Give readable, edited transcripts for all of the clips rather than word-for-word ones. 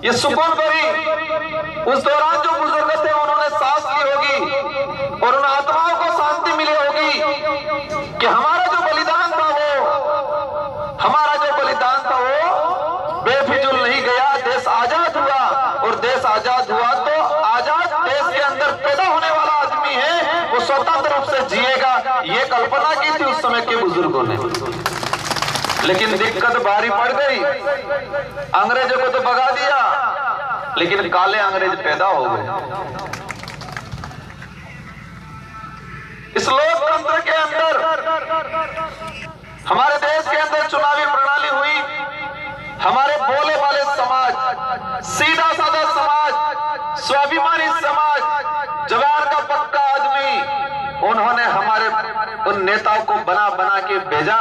ये सुकून भरी उस दौरान जो बुजुर्ग थे उन्होंने सांस ली होगी और उन आत्माओं को शांति मिली होगी कि हमारा जो बलिदान था वो बेफिजूल नहीं गया। देश आजाद हुआ और देश आजाद हुआ तो आजाद देश के अंदर पैदा होने वाला आदमी है वो स्वतंत्र रूप से जिएगा, ये कल्पना की थी उस समय के बुजुर्गों ने। लेकिन दिक्कत भारी पड़ गई, अंग्रेजों को तो भगा दिया लेकिन काले अंग्रेज पैदा हो गए। इस लोकतंत्र के अंदर हमारे देश के अंदर चुनावी प्रणाली हुई, हमारे भोले भाले समाज, सीधा साधा समाज, स्वाभिमानी समाज, जवान का पक्का आदमी, उन्होंने हमारे उन नेताओं को बना बना के भेजा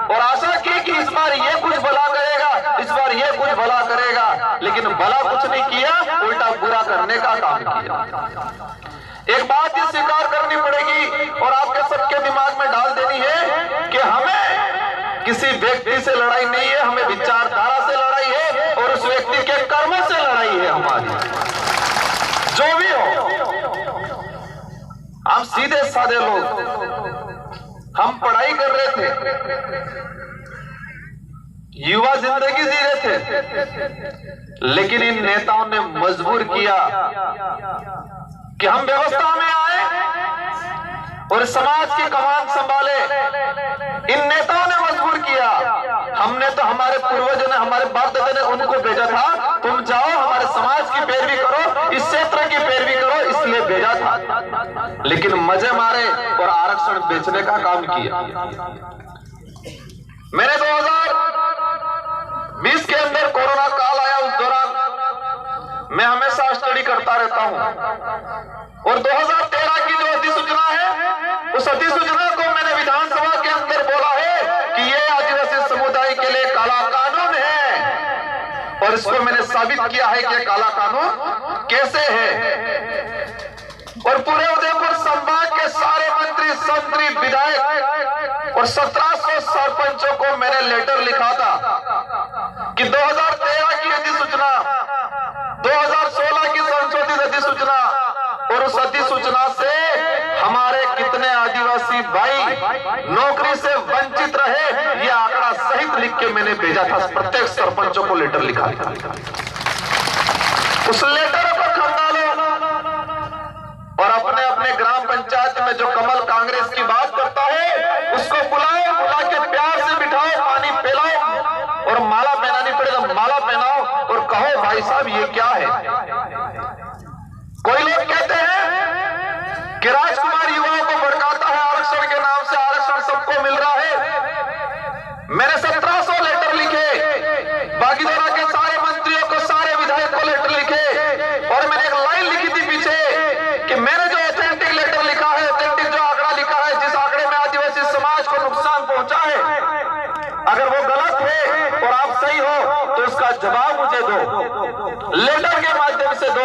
और आशा की कि इस बार ये कुछ भला करेगा, इस बार ये कुछ भला करेगा, लेकिन भला कुछ नहीं किया, उल्टा बुरा करने का काम किया। एक बात ये स्वीकार करनी पड़ेगी और आपके सबके दिमाग में डाल देनी है कि हमें किसी व्यक्ति से लड़ाई नहीं है, हमें विचारधारा से लड़ाई है और उस व्यक्ति के कर्मों से लड़ाई है हमारी। जो भी हो, हम सीधे साधे लोग, हम पढ़ाई कर रहे थे, युवा जिंदगी जी रहे थे, लेकिन इन नेताओं ने मजबूर किया कि हम व्यवस्था में आए और समाज की कमान संभाले। इन नेताओं ने मजबूर किया, हमने तो हमारे पूर्वजों ने, हमारे बाप दादा ने उनको भेजा था, तुम जाओ हमारे समाज की पैरवी करो, इस क्षेत्र की पैरवी करो, इसलिए भेजा था। लेकिन मजे मारे और आरक्षण बेचने का काम किया। मैंने 2020 के अंदर कोरोना काल आया, उस दौरान मैं हमेशा स्टडी करता रहता हूं और 2013 की जो अधिसूचना है, उस अधिसूचना को मैंने विधानसभा के अंदर बोला है कि ये आदिवासी समुदाय के लिए काला कानून है और इसको मैंने साबित किया है कि काला कानून कैसे है। और पूरे उदयपुर संभाग के सारे मंत्री, संतरी, विधायक और 1700 सरपंचों को मैंने लेटर लिखा था कि 2013 की अधिसूचना, 2016 की संशोधित अधिसूचना और उस अधिसूचना से हमारे कितने आदिवासी भाई नौकरी से वंचित रहे, ये आंकड़ा सहित लिख के मैंने भेजा था। प्रत्येक सरपंचों को लेटर लिखा। उस लेटर को खंगालो और अपने अपने ग्राम पंचायत में जो कमल कांग्रेस की बात करता है उसको बुलाओ, बुला के प्यार से बिठाओ, पानी पिलाओ और माला पहनानी पड़े तो माला पहनाओ और कहो भाई साहब ये क्या है। कोई लोग कहते हैं कि राजकुमार युवाओं को भड़काता है, आरक्षण के नाम से आरक्षण सबको मिल रहा है। मैंने 1700 लेटर लिखे, बागीदोरा के सारे मंत्रियों को, सारे विधायक को लेटर लिखे और मैंने एक लाइन लिखी थी पीछे कि मैंने जो ऑथेंटिक लेटर लिखा है, ऑथेंटिक जो आंकड़ा लिखा है, जिस आंकड़े में आदिवासी समाज को नुकसान पहुंचा है, अगर वो गलत है और आप सही हो तो उसका जवाब मुझे दो, लेटर के माध्यम से दो।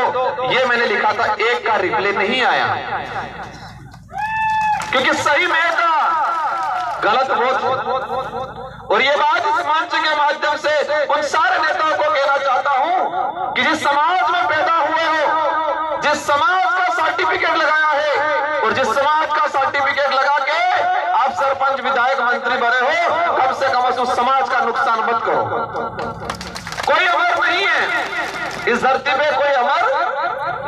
ये मैंने लिखा था, एक का रिप्लाई नहीं आया क्योंकि सही मैं था, गलत वो था। और ये बात इस मंच के माध्यम से उन सारे नेताओं को कहना चाहता हूं कि जिस समाज में पैदा हुए हो, जिस समाज का सर्टिफिकेट लगाया है और जिस समाज का सर्टिफिकेट लगा के आप सरपंच, विधायक, मंत्री बने हो, कम से कम उस समाज का नुकसान मत करो। कोई अमर नहीं है इस धरती पे, कोई अमर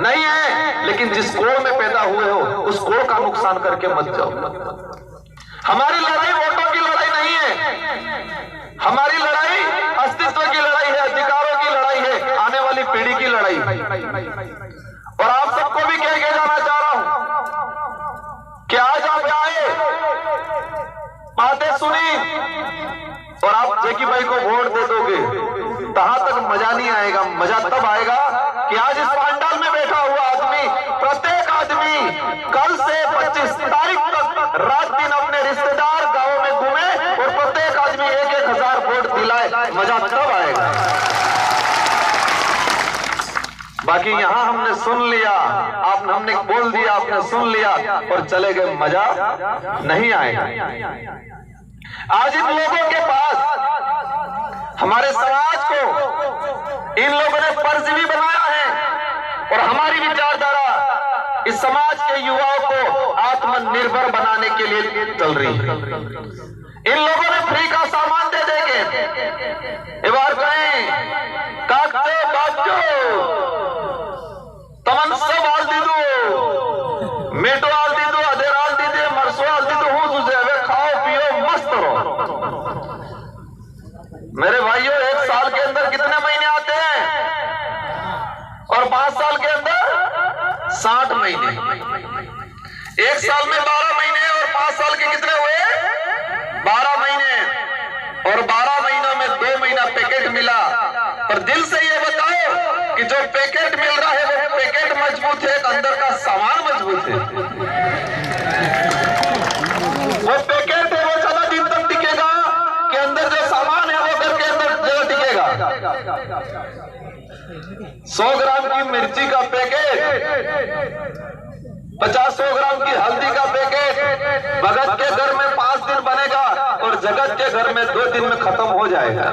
नहीं है, लेकिन जिस कोड़ में पैदा हुए हो उस कोड़ का नुकसान करके मत जाओ। हमारी लड़ाई वोटों की लड़ाई नहीं है, हमारी लड़ाई अस्तित्व की लड़ाई है, अधिकारों की लड़ाई है, आने वाली पीढ़ी की लड़ाई। और आप सबको भी कह के जाना चाह रहा हूं कि आज आप आए, बातें सुनी और आप जेकी भाई को वोट दे दोगे, तहां तक मजा नहीं आएगा। मजा तब आएगा कि आज इस पंडाल में बैठा हुआ आदमी, प्रत्येक आदमी कल से 25 तारीख तक रात दिन अपने रिश्तेदार गांवों में घूमे और प्रत्येक आदमी 1-1000 वोट दिलाए, मजा तब आएगा। बाकी यहां हमने सुन लिया, हमने बोल दिया, आपने सुन लिया और चले गए, मजा नहीं आएगा। आज इन लोगों के पास हमारे समाज को इन लोगों ने परजीवी बनाया है और हमारी विचारधारा इस समाज के युवाओं को आत्मनिर्भर बनाने के लिए चल रही है। इन लोगों ने फ्री का सामान दे देंगे, एक बार कहें काटो बाजो तमन सब आल दी दो, मेटो आल दी दो, अधेर आल दी दे, मरसो आल दी दो, हूँ तुझे वे खाओ पियो मस्त रहो। मेरे भाइयों, एक साल के अंदर कितने महीने आते हैं और 5 साल के अंदर 60 महीने। एक साल में 12 महीने और 5 साल के कितने हुए? 12 महीने। और 12 महीनों में 2 महीना पैकेट मिला। पर दिल से ये बताओ कि जो पैकेट मिल रहा है वो पैकेट मजबूत है, अंदर का सामान मजबूत है? वो पैकेट है वो ज्यादा दिन तक टिकेगा कि अंदर जो सामान है वो घर के अंदर ज्यादा टिकेगा? 100 ग्राम की मिर्ची का पैकेट, 50-100 ग्राम की हल्दी का पैकेट भगत के घर में 5 दिन बनेगा और जगत के घर में 2 दिन में खत्म हो जाएगा।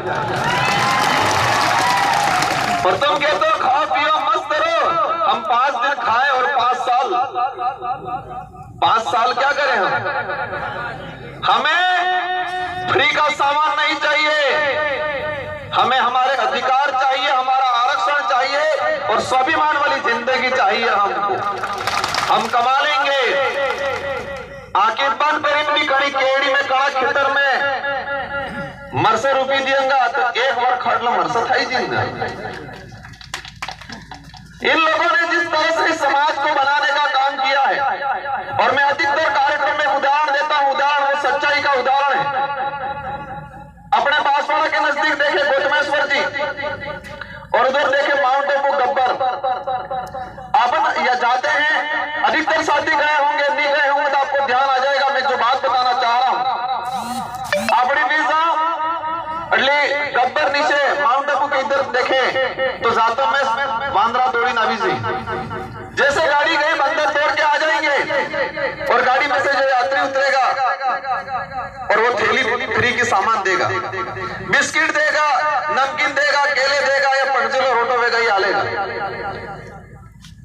और तुम कहते हो खाओ पियो मस्त रहो, हम 5 दिन खाएं और 5 साल क्या करें हम? हमें फ्री का सामान नहीं चाहिए, हमें हमारे अधिकार चाहिए, हमारा आरक्षण चाहिए और स्वाभिमान वाली जिंदगी चाहिए हमको। हम कमा लेंगे, आखिर बंद पर इतनी कड़ी केड़ी में कड़ा खेतर में मरसे रुपी देंगे तो एक बार खड़ना मरसा था ही जिंदा। इन लोगों ने जिस तरह से समाज को बनाने का काम किया है, और मैं अधिकतर कार्यक्रम में उदाहरण देता हूं, उदाहरण वो सच्चाई का उदाहरण है। अपने बांसवाड़ा के नजदीक देखे गोतमेश्वर जी और उधर देखे माउंट आबू गब्बर। अपन या जाते हैं, अधिकतर साथी गए होंगे, नहीं गए होंगे तो आपको ध्यान आ जाएगा मैं जो बात बताना चाह रहा हूं। अपनी वीजा गब्बर नीचे माउंट आबू के इधर देखे तो जाता मैं बांद्रा दौड़ी नावी से जैसे गाड़ी गई बंदर तोड़ के आ जाएंगे और गाड़ी में से जो यात्री उतरेगा और वो थैली फ्री की सामान देगा, बिस्किट देगा, नमकीन देगा, केले देगा या पंचलो रोटो वेगा ही आलेगा।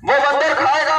वो बंदर खाएगा